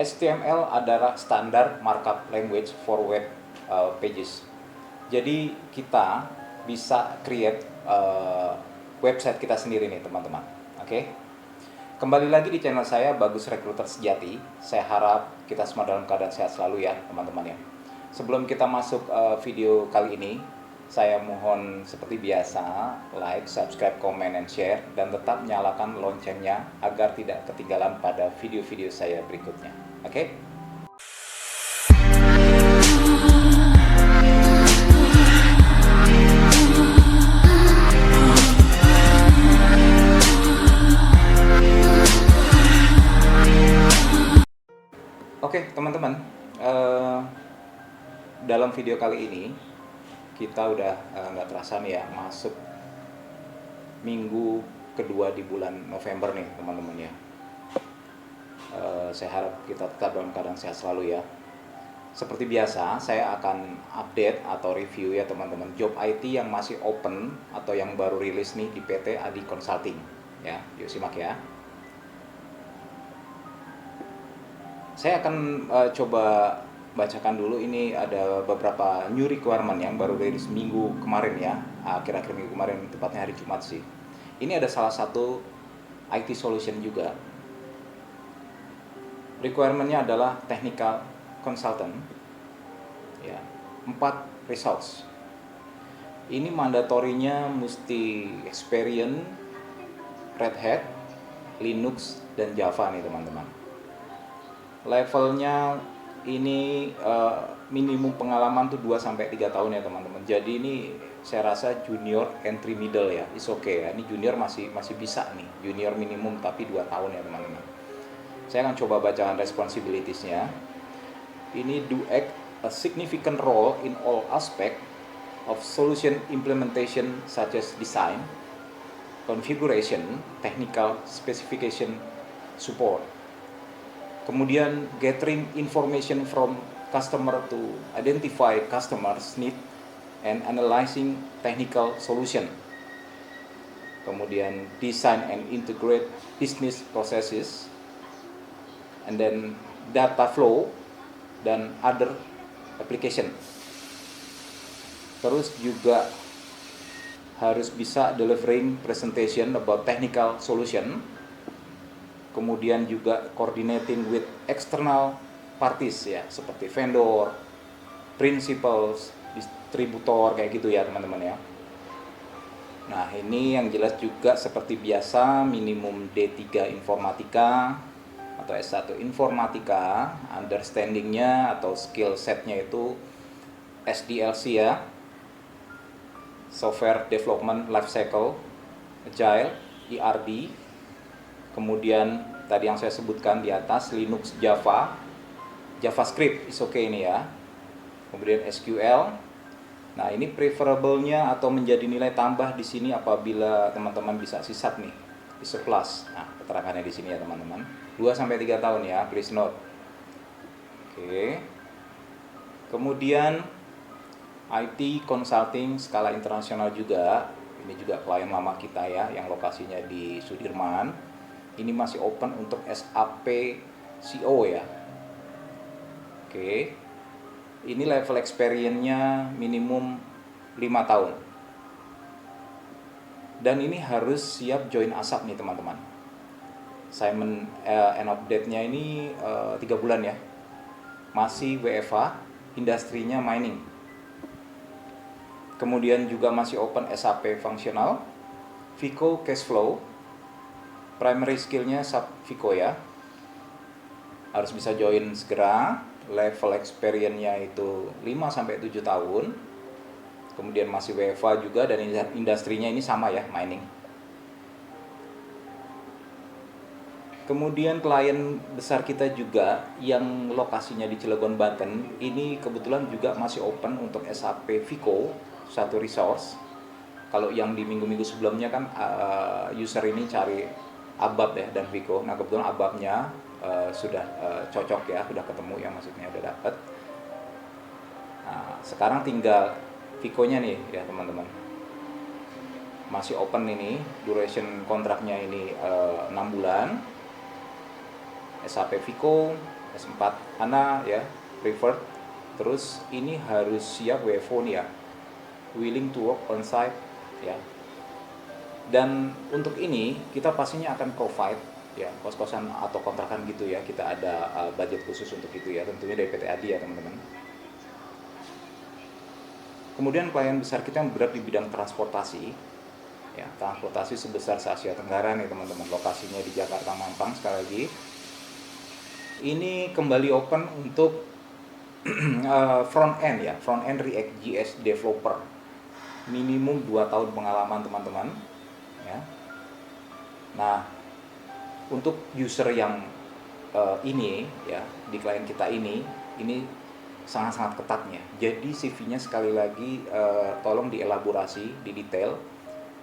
HTML adalah standar markup language for web pages. Jadi kita bisa create website kita sendiri nih teman-teman. Oke. Kembali lagi di channel saya, Bagus Rekruter Sejati. Saya harap kita semua dalam keadaan sehat selalu ya teman-teman ya. Sebelum kita masuk video kali ini, saya mohon seperti biasa like, subscribe, comment, and share, dan tetap nyalakan loncengnya agar tidak ketinggalan pada video-video saya berikutnya. Oke? Oke, teman-teman, dalam video kali ini kita udah nggak terasa nih ya masuk minggu kedua di bulan November nih teman-teman ya. Saya harap kita tetap dalam keadaan sehat selalu ya. Seperti biasa, saya akan update atau review ya teman-teman job IT yang masih open atau yang baru rilis nih di PT Adi Consulting ya. Yuk simak ya. Saya akan coba bacakan dulu, ini ada beberapa new requirement yang baru rilis minggu kemarin ya, akhir-akhir minggu kemarin, tepatnya hari Jumat sih. Ini ada salah satu IT solution juga. Requirementnya adalah technical consultant ya, 4 resource. Ini mandatorinya mesti experience Red Hat, Linux, dan Java nih teman-teman. Levelnya ini minimum pengalaman tuh 2-3 tahun ya teman-teman. Jadi ini saya rasa junior entry middle ya, is okay ya. Ini junior masih bisa nih, junior minimum tapi 2 tahun ya teman-teman. Saya akan coba bacakan responsibilities-nya. Ini do act a significant role in all aspect of solution implementation such as design, configuration, technical specification, support. Kemudian gathering information from customer to identify customers' need and analyzing technical solution. Kemudian design and integrate business processes, and then data flow dan other application. Terus juga harus bisa delivering presentation about technical solution. Kemudian juga coordinating with external parties ya, seperti vendor, principals, distributor, kayak gitu ya teman-teman ya. Nah ini yang jelas juga seperti biasa minimum D3 Informatika atau S1 Informatika, understandingnya atau skill setnya itu SDLC ya, Software Development Lifecycle, Agile, ERD. Kemudian tadi yang saya sebutkan di atas, Linux, Java, JavaScript is okay ini ya. Kemudian SQL. Nah, ini preferable-nya atau menjadi nilai tambah di sini apabila teman-teman bisa sisat nih, is a plus. Nah, keterangannya di sini ya teman-teman. 2-3 tahun ya, please note. Oke. Kemudian IT consulting skala internasional juga. Ini juga klien lama kita ya yang lokasinya di Sudirman. Ini masih open untuk SAP CO ya. Oke. Ini level experience-nya minimum 5 tahun. Dan ini harus siap join ASAP nih teman-teman. Assignment end of date-nya ini 3 bulan ya. Masih WFH, industrinya mining. Kemudian juga masih open SAP functional, Fico cash flow. Primary skill-nya SAP Fico ya. Harus bisa join segera. Level experience-nya itu 5-7 tahun. Kemudian masih WFA juga, dan industrinya ini sama ya, mining. Kemudian klien besar kita juga yang lokasinya di Cilegon, Banten, ini kebetulan juga masih open untuk SAP Fico, satu resource. Kalau yang di minggu-minggu sebelumnya kan user ini cari ABAP ya dan Fico. Nah kebetulan ABAP-nya sudah cocok ya, sudah ketemu ya, maksudnya udah dapet. Nah, sekarang tinggal Fico-nya nih ya teman-teman. Masih open ini, duration kontraknya ini 6 bulan. SAP Vico, S4 HANA ya, preferred. Terus ini harus siap WFO nih ya, willing to work on site ya. Dan untuk ini kita pastinya akan provide ya kos-kosan atau kontrakan gitu ya. Kita ada budget khusus untuk itu ya, tentunya dari PT ADI ya teman-teman. Kemudian klien besar kita yang bergerak di bidang transportasi ya, transportasi sebesar se-Asia Tenggara nih teman-teman. Lokasinya di Jakarta Mampang sekali lagi. Ini kembali open untuk front end ya, front end React.js developer. Minimum 2 tahun pengalaman teman-teman ya. Nah, untuk user yang ini ya, di klien kita ini sangat-sangat ketatnya. Jadi CV-nya sekali lagi tolong dielaborasi, didetail.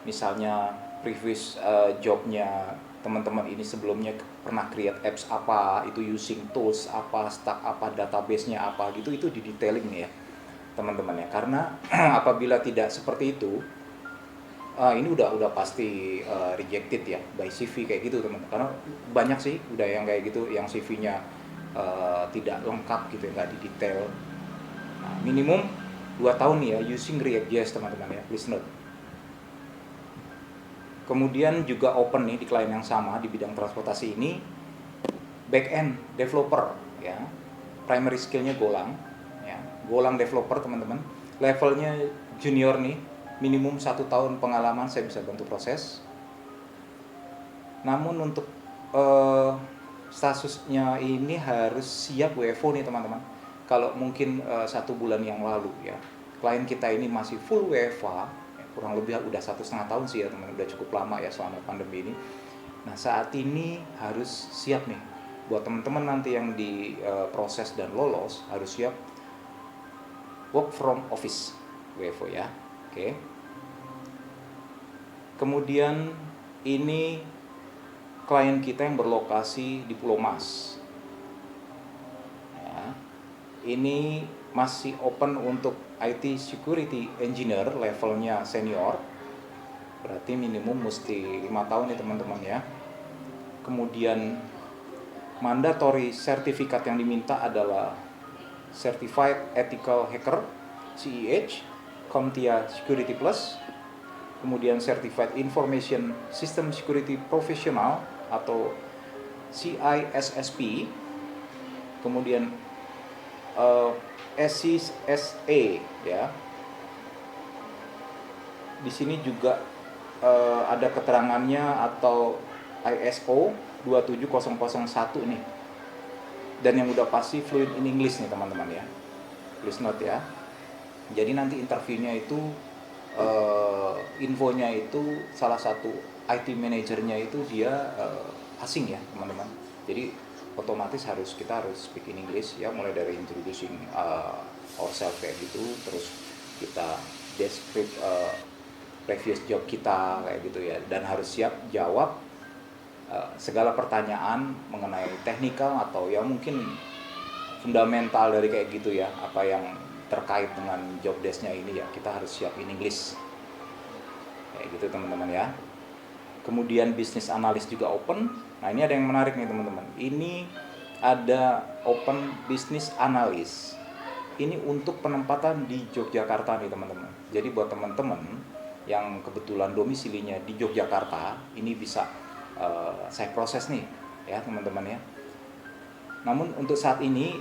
Misalnya previous jobnya teman-teman ini sebelumnya pernah create apps apa, itu using tools apa, stack apa, database-nya apa gitu, itu di detailing nih ya teman-teman ya. Karena apabila tidak seperti itu, ini udah pasti rejected ya by CV kayak gitu teman-teman. Karena banyak sih udah yang kayak gitu, yang CV-nya tidak lengkap gitu, nggak didetail. Nah, minimum 2 tahun nih ya using React.js teman-teman ya, please note. Kemudian juga open nih di klien yang sama di bidang transportasi ini, back-end developer ya, primary skill-nya Golang ya, Golang developer teman-teman, levelnya junior nih, minimum 1 tahun pengalaman, saya bisa bantu proses. Namun untuk statusnya ini harus siap WFO nih teman-teman. Kalau mungkin 1 bulan yang lalu ya, klien kita ini masih full WFA, kurang lebih udah 1,5 tahun sih ya teman-teman, udah cukup lama ya selama pandemi ini. Nah, saat ini harus siap nih buat teman-teman nanti yang di proses dan lolos, harus siap work from office WFO ya. Oke. Kemudian ini klien kita yang berlokasi di Pulau Mas ya. Ini masih open untuk IT security engineer, levelnya senior, berarti minimum mesti 5 tahun nih teman-teman ya. Kemudian mandatory sertifikat yang diminta adalah Certified Ethical Hacker CEH, CompTIA Security Plus, kemudian Certified Information System Security Professional atau CISSP, kemudian SCSA ya. Di sini juga ada keterangannya atau ISO 27001 nih. Dan yang udah pasti fluent in English nih teman-teman ya. Please note ya. Jadi nanti interviewnya itu infonya itu salah satu IT manajernya itu dia asing ya teman-teman. Jadi otomatis kita harus speak in English ya, mulai dari introducing ourselves kayak gitu, terus kita describe previous job kita kayak gitu ya, dan harus siap jawab segala pertanyaan mengenai teknikal atau ya mungkin fundamental dari kayak gitu ya, apa yang terkait dengan job desk-nya ini ya, kita harus siap in English kayak gitu teman-teman ya. Kemudian bisnis analis juga open. Nah, ini ada yang menarik nih teman-teman. Ini ada open business analyst. Ini untuk penempatan di Yogyakarta nih teman-teman. Jadi buat teman-teman yang kebetulan domisilinya di Yogyakarta, ini bisa saya proses nih ya teman-teman ya. Namun untuk saat ini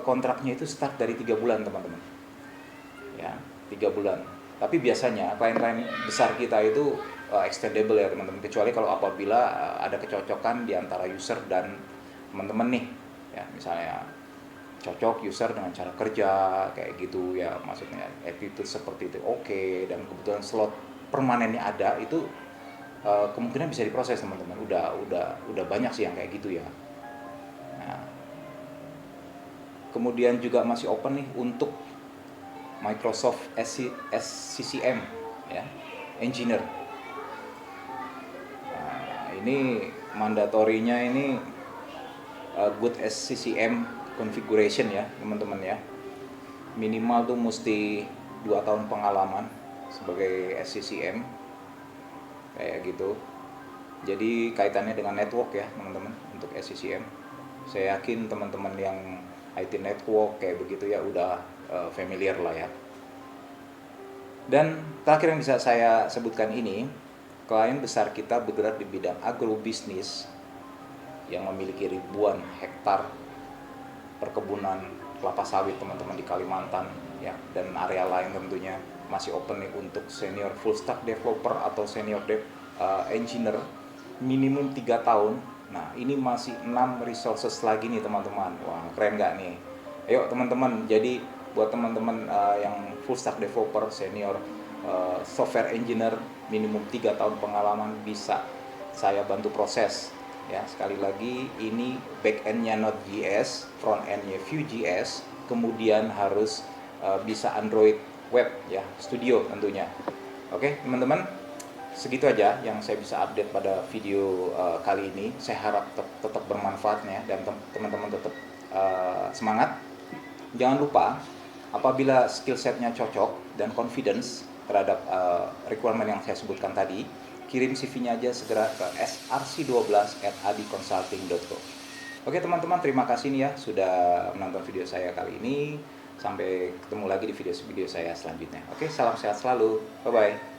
kontraknya itu start dari 3 bulan teman-teman. Ya, 3 bulan. Tapi biasanya klien-klien besar kita itu extendable ya teman-teman, kecuali kalau apabila ada kecocokan di antara user dan teman-teman nih ya, misalnya cocok user dengan cara kerja kayak gitu ya, maksudnya attitude seperti itu oke, dan kebetulan slot permanennya ada, itu kemungkinan bisa diproses teman-teman. Udah banyak sih yang kayak gitu ya. Nah, kemudian juga masih open nih untuk Microsoft SCCM ya, engineer. Ini mandatorinya ini good SCCM configuration ya teman-teman ya. Minimal tuh mesti 2 tahun pengalaman sebagai SCCM kayak gitu. Jadi kaitannya dengan network ya teman-teman untuk SCCM. Saya yakin teman-teman yang IT network kayak begitu ya udah familiar lah ya. Dan terakhir yang bisa saya sebutkan ini, klien besar kita bergerak di bidang agrobisnis yang memiliki ribuan hektar perkebunan kelapa sawit teman-teman di Kalimantan ya, dan area lain tentunya. Masih open nih untuk senior full stack developer atau senior engineer minimum 3 tahun. Nah ini masih 6 resources lagi nih teman-teman. Wah keren nggak nih? Ayo teman-teman, jadi buat teman-teman yang full stack developer senior software engineer minimum 3 tahun pengalaman bisa saya bantu proses ya. Sekali lagi ini back endnya Node.js, front endnya Vue.js, kemudian harus bisa Android web ya, Studio tentunya. Oke teman-teman, segitu aja yang saya bisa update pada video kali ini. Saya harap tetap bermanfaat ya, dan teman-teman tetap semangat. Jangan lupa, apabila skill setnya cocok dan confidence terhadap requirement yang saya sebutkan tadi, kirim CV-nya aja segera ke src12@adiconsulting.co. Oke teman-teman, terima kasih nih ya sudah menonton video saya kali ini. Sampai ketemu lagi di video-video saya selanjutnya. Oke, salam sehat selalu. Bye-bye.